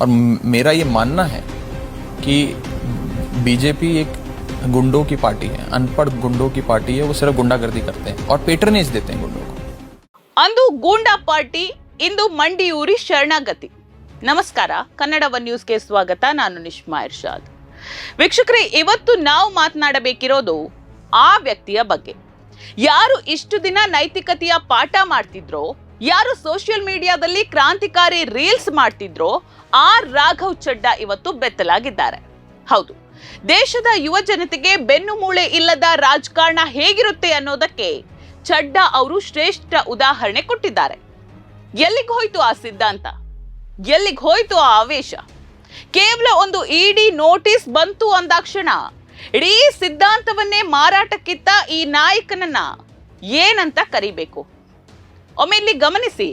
और मेरा ये मानना है कि बीजेपी एक गुंडों की पार्टी है, अनपढ़ गुंडों की पार्टी है। वो सिर्फ गुंडागर्दी करते हैं और पेट्रनेज देते हैं गुंडों को। अंदु गूंडा पार्टी इंदु मंडिಯೂರಿ ಶರಣಾಗತಿ. ನಮಸ್ಕಾರ, ಕನ್ನಡ ಒನ್ ನ್ಯೂಸ್ಗೆ ಸ್ವಾಗತ. ನಾನು ನಿಶ್ಮಾ ಇರ್ಷಾದ್. ವೀಕ್ಷಕರೇ, ಇವತ್ತು ನಾವು ಮಾತನಾಡಬೇಕಿರೋದು ಆ ವ್ಯಕ್ತಿಯ ಬಗ್ಗೆ. ಯಾರು ಇಷ್ಟು ದಿನ ನೈತಿಕತೆಯ ಪಾಠ ಮಾಡ್ತಿದ್ರೋ, ಯಾರು ಸೋಷಿಯಲ್ ಮೀಡಿಯಾದಲ್ಲಿ ಕ್ರಾಂತಿಕಾರಿ ರೀಲ್ಸ್ ಮಾಡ್ತಿದ್ರೋ, ಆ ರಾಘವ್ ಚಡ್ಡಾ ಇವತ್ತು ಬೆತ್ತಲಾಗಿದ್ದಾರೆ. ಹೌದು, ದೇಶದ ಯುವ ಜನತೆಗೆ ಬೆನ್ನು ಮೂಳೆ ಇಲ್ಲದ ರಾಜಕಾರಣ ಹೇಗಿರುತ್ತೆ ಅನ್ನೋದಕ್ಕೆ ಚಡ್ಡಾ ಅವರು ಶ್ರೇಷ್ಠ ಉದಾಹರಣೆ ಕೊಟ್ಟಿದ್ದಾರೆ. ಎಲ್ಲಿಗೆ ಹೋಯ್ತು ಆ ಸಿದ್ಧಾಂತ? ಎಲ್ಲಿಗೆ ಹೋಯ್ತು ಆ ಆವೇಶ? ಕೇವಲ ಒಂದು ಇಡಿ ನೋಟಿಸ್ ಬಂತು ಅಂದಾಕ್ಷಣ ಇಡೀ ಸಿದ್ಧಾಂತವನ್ನೇ ಮಾರಾಟಕ್ಕಿತ್ತ ಈ ನಾಯಕನನ್ನ ಏನಂತ ಕರಿಬೇಕು? ಒಮ್ಮೆ ಇಲ್ಲಿ ಗಮನಿಸಿ.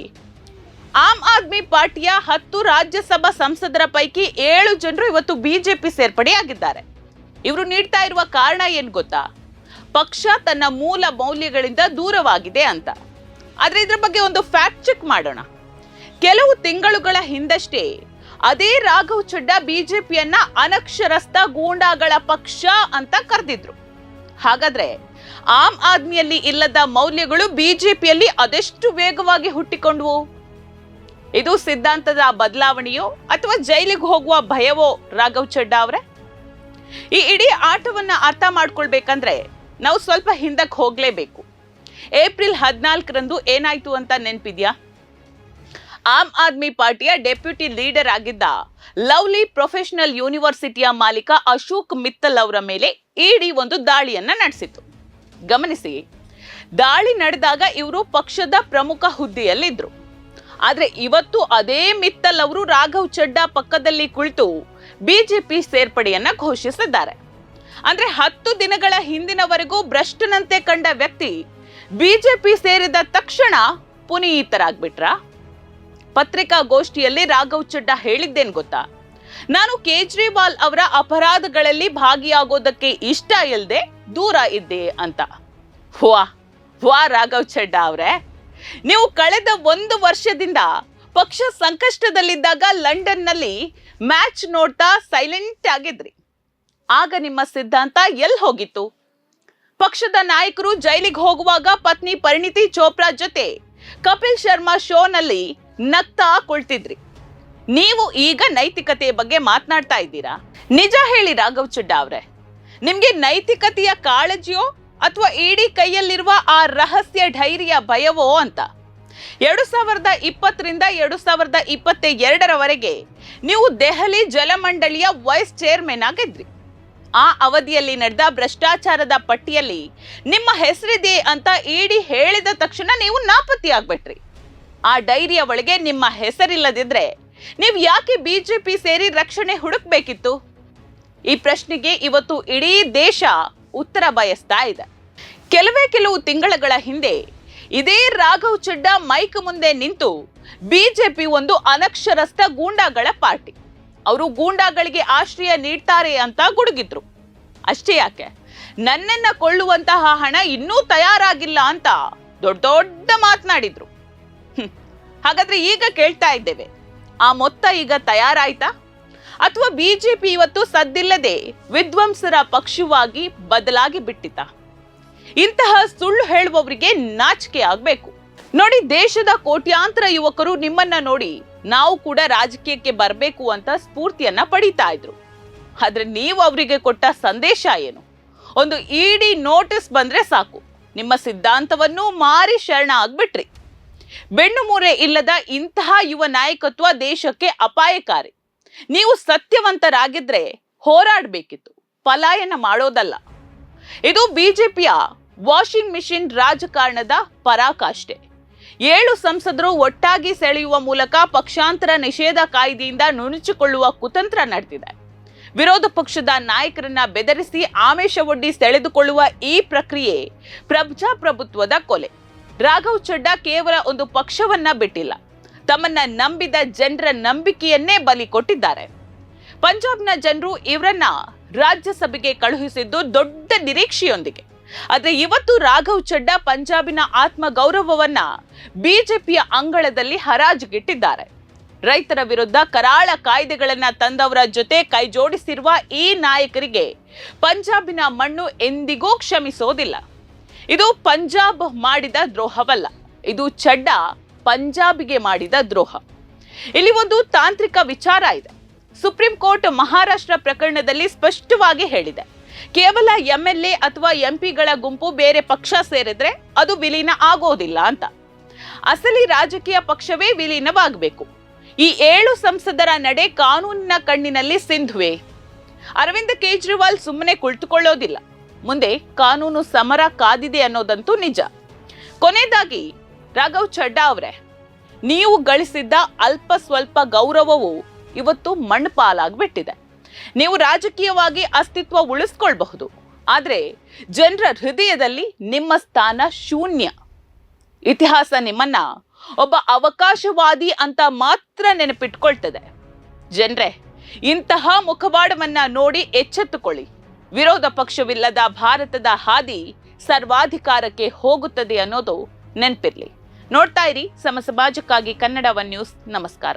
ಆಮ್ ಆದ್ಮಿ ಪಾರ್ಟಿಯ 10 ರಾಜ್ಯಸಭಾ ಸಂಸದರ ಪೈಕಿ 7 ಜನರು ಇವತ್ತು ಬಿಜೆಪಿ ಸೇರ್ಪಡೆಯಾಗಿದ್ದಾರೆ. ಇವರು ನೀಡ್ತಾ ಇರುವ ಕಾರಣ ಏನ್ ಗೊತ್ತಾ? ಪಕ್ಷ ತನ್ನ ಮೂಲ ಮೌಲ್ಯಗಳಿಂದ ದೂರವಾಗಿದೆ ಅಂತ. ಆದ್ರೆ ಇದ್ರ ಬಗ್ಗೆ ಒಂದು ಫ್ಯಾಕ್ಟ್ ಚೆಕ್ ಮಾಡೋಣ. ಕೆಲವು ತಿಂಗಳುಗಳ ಹಿಂದಷ್ಟೇ ಅದೇ ರಾಘವ್ ಚಡ್ಡಾ ಬಿಜೆಪಿಯನ್ನ ಅನಕ್ಷರಸ್ಥ ಗೂಂಡಾಗಳ ಪಕ್ಷ ಅಂತ ಕರೆದಿದ್ರು. ಹಾಗಾದ್ರೆ ಆಮ್ ಆದ್ಮಿಯಲ್ಲಿ ಇಲ್ಲದ ಮೌಲ್ಯಗಳು ಬಿಜೆಪಿಯಲ್ಲಿ ಅದೆಷ್ಟು ವೇಗವಾಗಿ ಹುಟ್ಟಿಕೊಂಡ್ವು? ಇದು ಸಿದ್ಧಾಂತದ ಬದಲಾವಣೆಯೋ ಅಥವಾ ಜೈಲಿಗೆ ಹೋಗುವ ಭಯವೋ ರಾಘವ್ ಚಡ್ಡಾ ಅವರೇ? ಈ ಇಡೀ ಆಟವನ್ನ ಅರ್ಥ ಮಾಡ್ಕೊಳ್ಬೇಕಂದ್ರೆ ನಾವು ಸ್ವಲ್ಪ ಹಿಂದಕ್ಕೆ ಹೋಗ್ಲೇಬೇಕು. ಏಪ್ರಿಲ್ 14ರಂದು ಏನಾಯ್ತು ಅಂತ ನೆನಪಿದ್ಯಾ? ಆಮ್ ಆದ್ಮಿ ಪಾರ್ಟಿಯ ಡೆಪ್ಯೂಟಿ ಲೀಡರ್ ಆಗಿದ್ದ ಲವ್ಲಿ ಪ್ರೊಫೆಷನಲ್ ಯೂನಿವರ್ಸಿಟಿಯ ಮಾಲೀಕ ಅಶೋಕ್ ಮಿತ್ತಲ್ ಅವರ ಮೇಲೆ ಇಡಿ ಒಂದು ದಾಳಿಯನ್ನ ನಡೆಸಿತು. ಗಮನಿಸಿ, ದಾಳಿ ನಡೆದಾಗ ಇವರು ಪಕ್ಷದ ಪ್ರಮುಖ ಹುದ್ದೆಯಲ್ಲಿದ್ರು. ಆದ್ರೆ ಇವತ್ತು ಅದೇ ಮಿತ್ತಲ್ ಅವರು ರಾಘವ್ ಚಡ್ಡಾ ಪಕ್ಕದಲ್ಲಿ ಕುಳಿತು ಬಿಜೆಪಿ ಸೇರ್ಪಡೆಯನ್ನ ಘೋಷಿಸಿದ್ದಾರೆ. ಅಂದ್ರೆ 10 ದಿನಗಳ ಹಿಂದಿನವರೆಗೂ ಭ್ರಷ್ಟನಂತೆ ಕಂಡ ವ್ಯಕ್ತಿ ಬಿಜೆಪಿ ಸೇರಿದ ತಕ್ಷಣ ಪುನೀತರಾಗ್ಬಿಟ್ರ? ಪತ್ರಿಕಾಗೋಷ್ಠಿಯಲ್ಲಿ ರಾಘವ್ ಚಡ್ಡಾ ಹೇಳಿದ್ದೇನ್ ಗೊತ್ತಾ? ನಾನು ಕೇಜ್ರಿವಾಲ್ ಅವರ ಅಪರಾಧಗಳಲ್ಲಿ ಭಾಗಿಯಾಗೋದಕ್ಕೆ ಇಷ್ಟ ಇಲ್ಲದೆ ದೂರ ಇದ್ದೆ ಅಂತ. ವಾ ರಾಘವ್ ಚಡ್ಡಾ ಅವರೇ, ನೀವು ಕಳೆದ 1 ವರ್ಷದಿಂದ ಪಕ್ಷ ಸಂಕಷ್ಟದಲ್ಲಿದ್ದಾಗ ಲಂಡನ್ನಲ್ಲಿ ಮ್ಯಾಚ್ ನೋಡ್ತಾ ಸೈಲೆಂಟ್ ಆಗಿದ್ರಿ. ಆಗ ನಿಮ್ಮ ಸಿದ್ಧಾಂತ ಎಲ್ಲಿ ಹೋಗಿತ್ತು? ಪಕ್ಷದ ನಾಯಕರು ಜೈಲಿಗೆ ಹೋಗುವಾಗ ಪತ್ನಿ ಪರಿಣಿತಿ ಚೋಪ್ರಾ ಜೊತೆ ಕಪಿಲ್ ಶರ್ಮಾ ಶೋನಲ್ಲಿ ನಗ್ತಾ ಕುಳಿತಿದ್ರಿ. ನೀವು ಈಗ ನೈತಿಕತೆಯ ಬಗ್ಗೆ ಮಾತನಾಡ್ತಾ ಇದ್ದೀರಾ? ನಿಜ ಹೇಳಿ ರಾಘವ್ ಚಡ್ಡಾ ಅವರೇ, ನಿಮ್ಗೆ ನೈತಿಕತೆಯ ಕಾಳಜಿಯೋ ಅಥವಾ ಇಡೀ ಕೈಯಲ್ಲಿರುವ ಆ ರಹಸ್ಯ ಧೈರ್ಯ ಭಯವೋ ಅಂತ? 2020ರಿಂದ 2022ರವರೆಗೆ ನೀವು ದೆಹಲಿ ಜಲಮಂಡಳಿಯ ವೈಸ್ ಚೇರ್ಮನ್ ಆಗಿದ್ರಿ. ಆ ಅವಧಿಯಲ್ಲಿ ನಡೆದ ಭ್ರಷ್ಟಾಚಾರದ ಪಟ್ಟಿಯಲ್ಲಿ ನಿಮ್ಮ ಹೆಸರಿದೆ ಅಂತ ಇಡಿ ಹೇಳಿದ ತಕ್ಷಣ ನೀವು ನಾಪತ್ತೆಯಾಗ್ಬಿಟ್ರಿ. ಆ ಡೈರಿಯ ಒಳಗೆ ನಿಮ್ಮ ಹೆಸರಿಲ್ಲದಿದ್ರೆ ನೀವು ಯಾಕೆ ಬಿಜೆಪಿ ಸೇರಿ ರಕ್ಷಣೆ ಹುಡುಕ್ಬೇಕಿತ್ತು? ಈ ಪ್ರಶ್ನೆಗೆ ಇವತ್ತು ಇಡೀ ದೇಶ ಉತ್ತರ ಬಯಸ್ತಾ ಇದೆ. ಕೆಲವು ತಿಂಗಳ ಹಿಂದೆ ಇದೇ ರಾಘವ್ ಚಡ್ಡಾ ಮೈಕ್ ಮುಂದೆ ನಿಂತು ಬಿಜೆಪಿ ಒಂದು ಅನಕ್ಷರಸ್ಥ ಗೂಂಡಾಗಳ ಪಾರ್ಟಿ, ಅವರು ಗೂಂಡಾಗಳಿಗೆ ಆಶ್ರಯ ನೀಡ್ತಾರೆ ಅಂತ ಗುಡುಗಿದ್ರು. ಅಷ್ಟೇ ಯಾಕೆ, ನನ್ನನ್ನ ಕೊಳ್ಳುವಂತಹ ಹಣ ಇನ್ನೂ ತಯಾರಾಗಿಲ್ಲ ಅಂತ ದೊಡ್ಡ ಮಾತನಾಡಿದ್ರು. ಹಾಗಾದ್ರೆ ಈಗ ಕೇಳ್ತಾ ಇದ್ದೇವೆ, ಆ ಮೊತ್ತ ಈಗ ತಯಾರಾಯ್ತಾ? ಅಥವಾ ಬಿಜೆಪಿ ಇವತ್ತು ಸದ್ದಿಲ್ಲದೆ ವಿಧ್ವಂಸರ ಪಕ್ಷವಾಗಿ ಬದಲಾಗಿ ಬಿಟ್ಟಿತಾ? ಇಂತಹ ಸುಳ್ಳು ಹೇಳುವವರಿಗೆ ನಾಚಿಕೆ ಆಗ್ಬೇಕು. ನೋಡಿ, ದೇಶದ ಕೋಟ್ಯಾಂತರ ಯುವಕರು ನಿಮ್ಮನ್ನ ನೋಡಿ ನಾವು ಕೂಡ ರಾಜಕೀಯಕ್ಕೆ ಬರಬೇಕು ಅಂತ ಸ್ಫೂರ್ತಿಯನ್ನ ಪಡೀತಾ ಇದ್ರು. ಆದ್ರೆ ನೀವು ಅವರಿಗೆ ಕೊಟ್ಟ ಸಂದೇಶ ಏನು? ಒಂದು ಇಡಿ ನೋಟಿಸ್ ಬಂದ್ರೆ ಸಾಕು, ನಿಮ್ಮ ಸಿದ್ಧಾಂತವನ್ನು ಮಾರಿ ಶರಣ ಆಗ್ಬಿಟ್ರಿ. ಬೆನ್ನು ಮೂರೆ ಇಲ್ಲದ ಇಂತಹ ಯುವ ನಾಯಕತ್ವ ದೇಶಕ್ಕೆ ಅಪಾಯಕಾರಿ. ನೀವು ಸತ್ಯವಂತರಾಗಿದ್ರೆ ಹೋರಾಡಬೇಕಿತ್ತು, ಪಲಾಯನ ಮಾಡೋದಲ್ಲ. ಇದು ಬಿಜೆಪಿಯ ವಾಷಿಂಗ್ ಮಿಷಿನ್ ರಾಜಕಾರಣದ ಪರಾಕಾಷ್ಠೆ. 7 ಸಂಸದರು ಒಟ್ಟಾಗಿ ಸೆಳೆಯುವ ಮೂಲಕ ಪಕ್ಷಾಂತರ ನಿಷೇಧ ಕಾಯ್ದೆಯಿಂದ ನುಣುಚಿಕೊಳ್ಳುವ ಕುತಂತ್ರ ನಡೆದಿದೆ. ವಿರೋಧ ಪಕ್ಷದ ನಾಯಕರನ್ನ ಬೆದರಿಸಿ ಆಮಿಷವೊಡ್ಡಿ ಸೆಳೆದುಕೊಳ್ಳುವ ಈ ಪ್ರಕ್ರಿಯೆ ಪ್ರಜಾಪ್ರಭುತ್ವದ ಕೊಲೆ. ರಾಘವ್ ಚಡ್ಡಾ ಕೇವಲ ಒಂದು ಪಕ್ಷವನ್ನ ಬಿಟ್ಟಿಲ್ಲ, ತಮ್ಮನ್ನ ನಂಬಿದ ಜನರ ನಂಬಿಕೆಯನ್ನೇ ಬಲಿ ಕೊಟ್ಟಿದ್ದಾರೆ. ಪಂಜಾಬ್ನ ಜನರು ಇವರನ್ನ ರಾಜ್ಯಸಭೆಗೆ ಕಳುಹಿಸಿದ್ದು ದೊಡ್ಡ ನಿರೀಕ್ಷೆಯೊಂದಿಗೆ. ಆದ್ರೆ ಇವತ್ತು ರಾಘವ್ ಚಡ್ಡಾ ಪಂಜಾಬಿನ ಆತ್ಮ ಗೌರವವನ್ನ ಬಿಜೆಪಿಯ ಅಂಗಳದಲ್ಲಿ ಹರಾಜುಗಿಟ್ಟಿದ್ದಾರೆ. ರೈತರ ವಿರುದ್ಧ ಕರಾಳ ಕಾಯ್ದೆಗಳನ್ನ ತಂದವರ ಜೊತೆ ಕೈ ಜೋಡಿಸಿರುವ ಈ ನಾಯಕರಿಗೆ ಪಂಜಾಬಿನ ಮಣ್ಣು ಎಂದಿಗೂ ಕ್ಷಮಿಸೋದಿಲ್ಲ. ಇದು ಪಂಜಾಬ್ ಮಾಡಿದ ದ್ರೋಹವಲ್ಲ, ಇದು ಚಡ್ಡಾ ಪಂಜಾಬಿಗೆ ಮಾಡಿದ ದ್ರೋಹ. ಇಲ್ಲಿ ಒಂದು ತಾಂತ್ರಿಕ ವಿಚಾರ ಇದೆ. ಸುಪ್ರೀಂ ಕೋರ್ಟ್ ಮಹಾರಾಷ್ಟ್ರ ಪ್ರಕರಣದಲ್ಲಿ ಸ್ಪಷ್ಟವಾಗಿ ಹೇಳಿದೆ, ಕೇವಲ ಎಂಎಲ್ಎ ಅಥವಾ ಎಂಪಿಗಳ ಗುಂಪು ಬೇರೆ ಪಕ್ಷ ಸೇರಿದ್ರೆ ಅದು ವಿಲೀನ ಆಗೋದಿಲ್ಲ ಅಂತ. ಅಸಲಿ ರಾಜಕೀಯ ಪಕ್ಷವೇ ವಿಲೀನವಾಗಬೇಕು. ಈ 7 ಸಂಸದರ ನಡೆ ಕಾನೂನಿನ ಕಣ್ಣಿನಲ್ಲಿ ಸಿಂಧುವೆ. ಅರವಿಂದ್ ಕೇಜ್ರಿವಾಲ್ ಸುಮ್ಮನೆ ಕುಳಿತುಕೊಳ್ಳೋದಿಲ್ಲ, ಮುಂದೆ ಕಾನೂನು ಸಮರ ಕಾದಿದೆ ಅನ್ನೋದಂತೂ ನಿಜ. ಕೊನೆಯದಾಗಿ ರಾಘವ್ ಚಡ್ಡಾ ಅವರೇ, ನೀವು ಗಳಿಸಿದ್ದ ಅಲ್ಪ ಸ್ವಲ್ಪ ಗೌರವವು ಇವತ್ತು ಮಣ್ಣುಪಾಲಾಗ್ಬಿಟ್ಟಿದೆ. ನೀವು ರಾಜಕೀಯವಾಗಿ ಅಸ್ತಿತ್ವ ಉಳಿಸ್ಕೊಳ್ಬಹುದು, ಆದ್ರೆ ಜನರ ಹೃದಯದಲ್ಲಿ ನಿಮ್ಮ ಸ್ಥಾನ ಶೂನ್ಯ. ಇತಿಹಾಸ ನಿಮ್ಮನ್ನ ಒಬ್ಬ ಅವಕಾಶವಾದಿ ಅಂತ ಮಾತ್ರ ನೆನಪಿಟ್ಕೊಳ್ತದೆ. ಜನರೇ, ಇಂತಹ ಮುಖವಾಡವನ್ನ ನೋಡಿ ಎಚ್ಚೆತ್ತುಕೊಳ್ಳಿ. ವಿರೋಧ ಪಕ್ಷವಿಲ್ಲದ ಭಾರತದ ಹಾದಿ ಸರ್ವಾಧಿಕಾರಕ್ಕೆ ಹೋಗುತ್ತದೆ ಅನ್ನೋದು ನೆನಪಿರ್ಲಿ. ನೋಡ್ತಾ ಇರಿ ಸಮ ಸಮಾಜಕ್ಕಾಗಿ ಕನ್ನಡ ಒನ್ ನ್ಯೂಸ್. ನಮಸ್ಕಾರ.